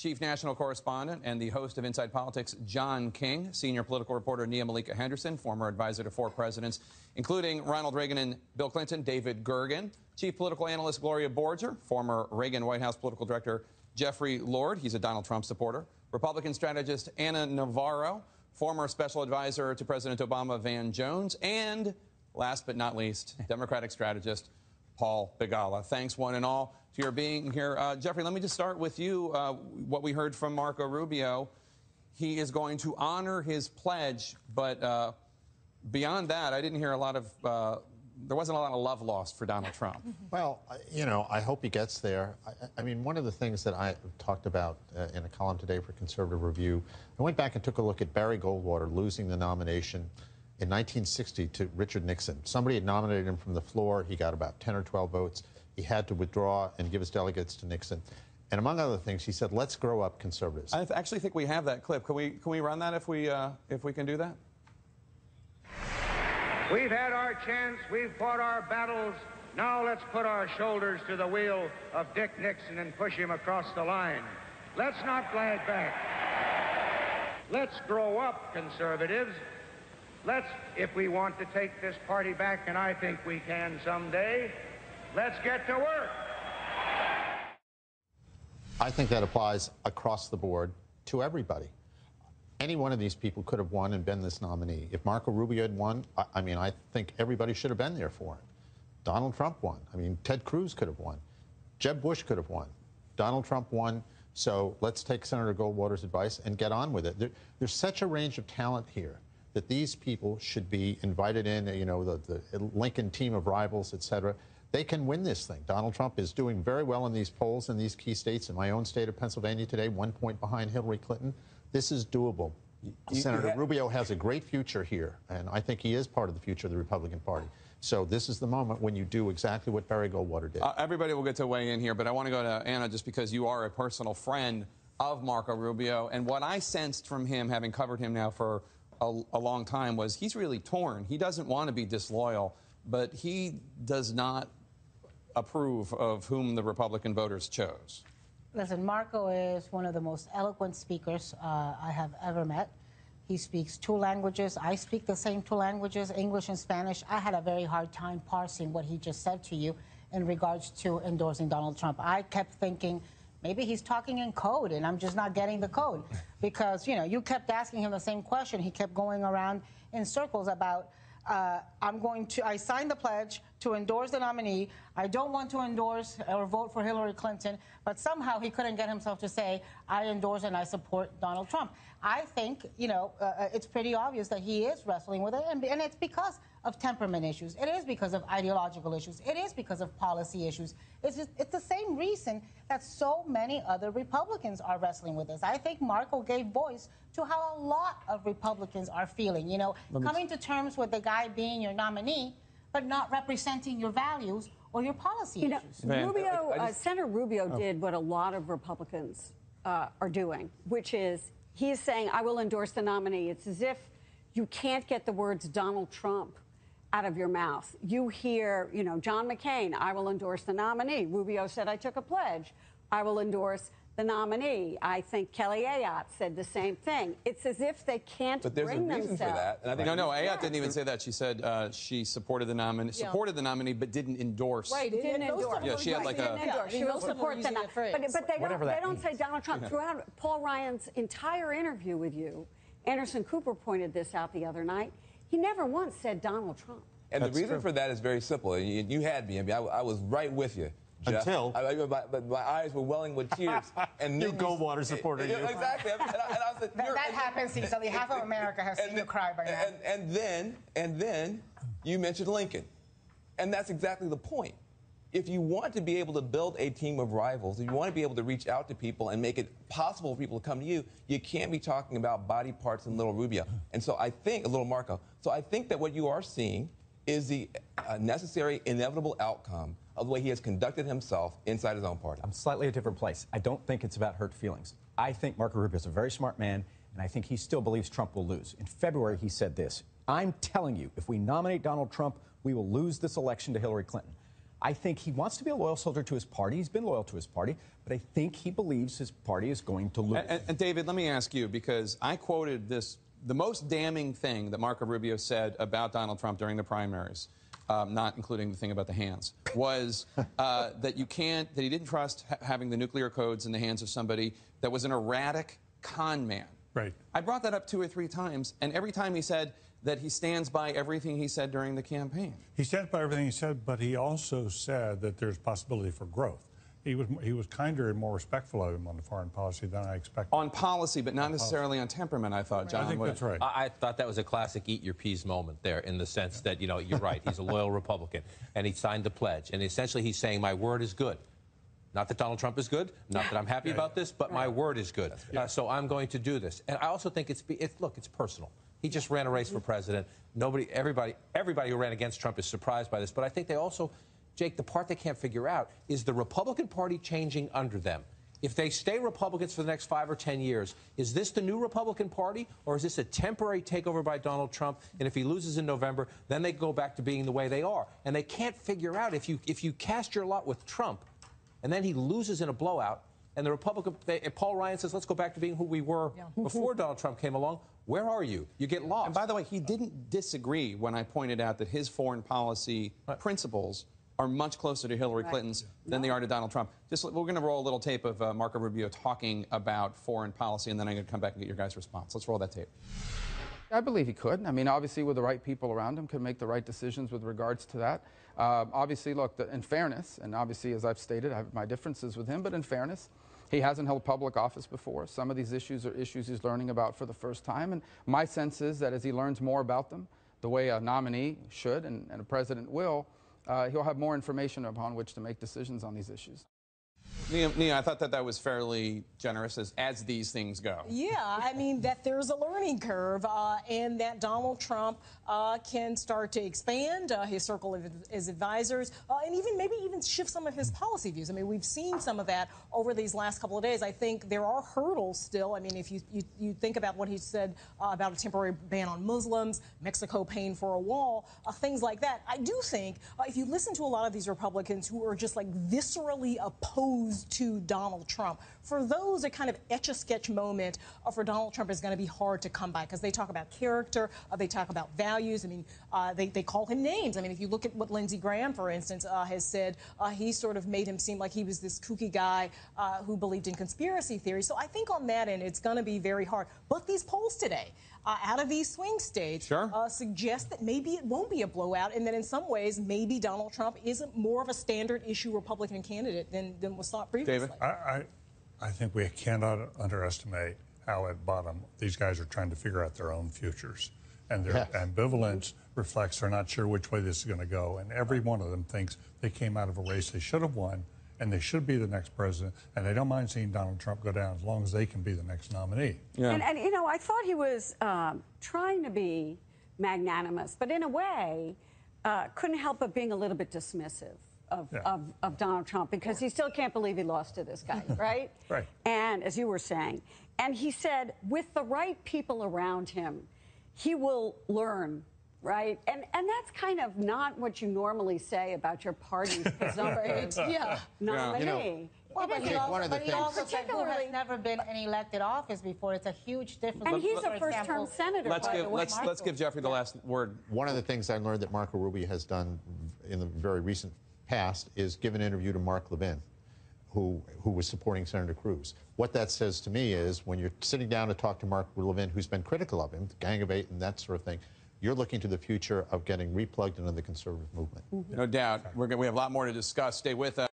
Chief National Correspondent and the host of Inside Politics, John King, Senior Political Reporter Nia Malika Henderson, former advisor to 4 presidents, including Ronald Reagan and Bill Clinton, David Gergen, Chief Political Analyst Gloria Borger, former Reagan White House Political Director Jeffrey Lord, he's a Donald Trump supporter, Republican strategist Ana Navarro, former Special Advisor to President Obama Van Jones, and last but not least, Democratic strategist Paul Begala. Thanks, one and all, to your being here. Jeffrey, let me just start with you. What we heard from Marco Rubio, he is going to honor his pledge, but beyond that, I didn't hear a lot of, there wasn't a lot of love lost for Donald Trump. Well, you know, I hope he gets there. I mean, one of the things that I talked about in a column today for Conservative Review, I went back and took a look at Barry Goldwater losing the nomination in 1960 to Richard Nixon. Somebody had nominated him from the floor. He got about 10 or 12 votes. He had to withdraw and give his delegates to Nixon. And among other things, he said, let's grow up, conservatives. I actually think we have that clip. Can we run that if we can do that? We've had our chance. We've fought our battles. Now let's put our shoulders to the wheel of Dick Nixon and push him across the line. Let's not flag back. Let's grow up, conservatives. Let's, if we want to take this party back, and I think we can someday, let's get to work. I think that applies across the board to everybody. Any one of these people could have won and been this nominee. If Marco Rubio had won, I mean, I think everybody should have been there for him. Donald Trump won. I mean, Ted Cruz could have won. Jeb Bush could have won. Donald Trump won. So let's take Senator Goldwater's advice and get on with it. There's such a range of talent here that these people should be invited in, you know, the Lincoln team of rivals, et cetera. They can win this thing. Donald Trump is doing very well in these polls in these key states. In my own state of Pennsylvania today, 1 point behind Hillary Clinton. This is doable. Senator Rubio has a great future here, and I think he is part of the future of the Republican Party. So this is the moment when you do exactly what Barry Goldwater did. Everybody will get to weigh in here, but I want to go to Anna just because you are a personal friend of Marco Rubio. And what I sensed from him, having covered him now for a long time, was he's really torn. He doesn't want to be disloyal, but he does not approve of whom the Republican voters chose. Listen, Marco is one of the most eloquent speakers I have ever met. He speaks 2 languages. I speak the same 2 languages, English and Spanish. I had a very hard time parsing what he just said to you in regards to endorsing Donald Trump. I kept thinking, maybe he's talking in code and I'm just not getting the code. Because, you know, you kept asking him the same question. He kept going around in circles about, I signed the pledge to endorse the nominee. I don't want to endorse or vote for Hillary Clinton, but somehow he couldn't get himself to say, I endorse and I support Donald Trump. I think, you know, it's pretty obvious that he is wrestling with it, and it's because of temperament issues. It is because of ideological issues. It is because of policy issues. It's the same reason that so many other Republicans are wrestling with this. I think Marco gave voice to how a lot of Republicans are feeling, you know, coming to terms with the guy being your nominee, but not representing your values or your policy issues. Senator Rubio did what a lot of Republicans are doing, which is he is saying, I will endorse the nominee. It's as if you can't get the words Donald Trump out of your mouth. You hear, you know, John McCain, I will endorse the nominee. Rubio said, I took a pledge. I will endorse the nominee. I think Kelly Ayotte said the same thing. It's as if they can't bring themselves. But there's a reason for that. And I think no, Ayotte didn't even say that. She said she supported the nominee, but didn't endorse. Right, didn't endorse. Yeah, she had like a. She will support the nominee. But they don't say Donald Trump. Throughout Paul Ryan's entire interview with you, Anderson Cooper pointed this out the other night. He never once said Donald Trump. And the reason for that is very simple. You had me. I mean, I was right with you. Jeff. Until my eyes were welling with tears, and you Goldwater supported you. Exactly. And I said, that happens easily. Half of America has seen you cry by now. And then you mentioned Lincoln, and that's exactly the point. If you want to be able to build a team of rivals, if you want to be able to reach out to people and make it possible for people to come to you, you can't be talking about body parts and little Rubio. And so I think, a little Marco, so I think that what you are seeing is the necessary, inevitable outcome of the way he has conducted himself inside his own party. I'm slightly a different place. I don't think it's about hurt feelings. I think Marco Rubio is a very smart man, and I think he still believes Trump will lose. In February, he said this, I'm telling you, if we nominate Donald Trump, we will lose this election to Hillary Clinton. I think he wants to be a loyal soldier to his party. He's been loyal to his party, but I think he believes his party is going to lose. And David, let me ask you, because I quoted this, the most damning thing that Marco Rubio said about Donald Trump during the primaries, not including the thing about the hands, was that he didn't trust having the nuclear codes in the hands of somebody that was an erratic con man. Right. I brought that up 2 or 3 times, and every time he said that he stands by everything he said during the campaign. He stands by everything he said, but he also said that there's possibility for growth. He was kinder and more respectful of him on the foreign policy than I expected. On policy, but not necessarily on temperament, I thought, John. I think that's right. I thought that was a classic eat your peas moment there, in the sense that, you know, you're right, he's a loyal Republican, and he signed the pledge. And essentially he's saying, my word is good. Not that Donald Trump is good, not that I'm happy about this, but my word is good. So I'm going to do this. And I also think it's personal. He just ran a race for president. Everybody who ran against Trump is surprised by this. But I think they also, Jake, the part they can't figure out is the Republican Party changing under them. If they stay Republicans for the next 5 or 10 years, is this the new Republican Party, or is this a temporary takeover by Donald Trump? And if he loses in November, then they go back to being the way they are. And they can't figure out, if you cast your lot with Trump, and then he loses in a blowout, and the Paul Ryan says, let's go back to being who we were before Donald Trump came along. Where are you? You get lost. And by the way, he didn't disagree when I pointed out that his foreign policy principles are much closer to Hillary Clinton's than they are to Donald Trump. We're going to roll a little tape of Marco Rubio talking about foreign policy, and then I'm going to come back and get your guys' response. Let's roll that tape. I believe he could. I mean, obviously, with the right people around him, could make the right decisions with regards to that. Obviously, look, in fairness, and obviously, as I've stated, I have my differences with him, but in fairness, he hasn't held public office before. Some of these issues are issues he's learning about for the first time, and my sense is that as he learns more about them, the way a nominee should and a president will, he'll have more information upon which to make decisions on these issues. Nia, I thought that was fairly generous as these things go. Yeah, I mean, that there's a learning curve and that Donald Trump can start to expand his circle of his advisors and maybe even shift some of his policy views. I mean, we've seen some of that over these last couple of days. I think there are hurdles still. I mean, if you think about what he said about a temporary ban on Muslims, Mexico paying for a wall, things like that. I do think if you listen to a lot of these Republicans who are just like viscerally opposed to Donald Trump, for those, a kind of etch-a-sketch moment for Donald Trump is going to be hard to come by because they talk about character, they talk about values. I mean, they call him names. I mean, if you look at what Lindsey Graham, for instance, has said, he sort of made him seem like he was this kooky guy who believed in conspiracy theories. So I think on that end, it's going to be very hard. But these polls today, out of these swing states, suggest that maybe it won't be a blowout, and that in some ways, maybe Donald Trump isn't more of a standard issue Republican candidate than was thought previously. David? I think we cannot underestimate how at bottom these guys are trying to figure out their own futures. And their ambivalence reflects they're not sure which way this is going to go. And every one of them thinks they came out of a race they should have won, and they should be the next president. And they don't mind seeing Donald Trump go down as long as they can be the next nominee. Yeah. And you know, I thought he was trying to be magnanimous, but in a way, couldn't help but being a little bit dismissive of Donald Trump, because he still can't believe he lost to this guy, right? Right. And as you were saying, and he said, with the right people around him, he will learn, right? And that's kind of not what you normally say about your party's nominee. You know, well, but he also said who has never been in elected office before. It's a huge difference. And he's a first-term senator. Let's give Jeffrey the last word. One of the things I learned that Marco Rubio has done in the very recent past is give an interview to Mark Levin, who was supporting Senator Cruz. What that says to me is when you're sitting down to talk to Mark Levin, who's been critical of him, the Gang of Eight and that sort of thing, you're looking to the future of getting replugged into the conservative movement. No doubt. We have a lot more to discuss. Stay with us.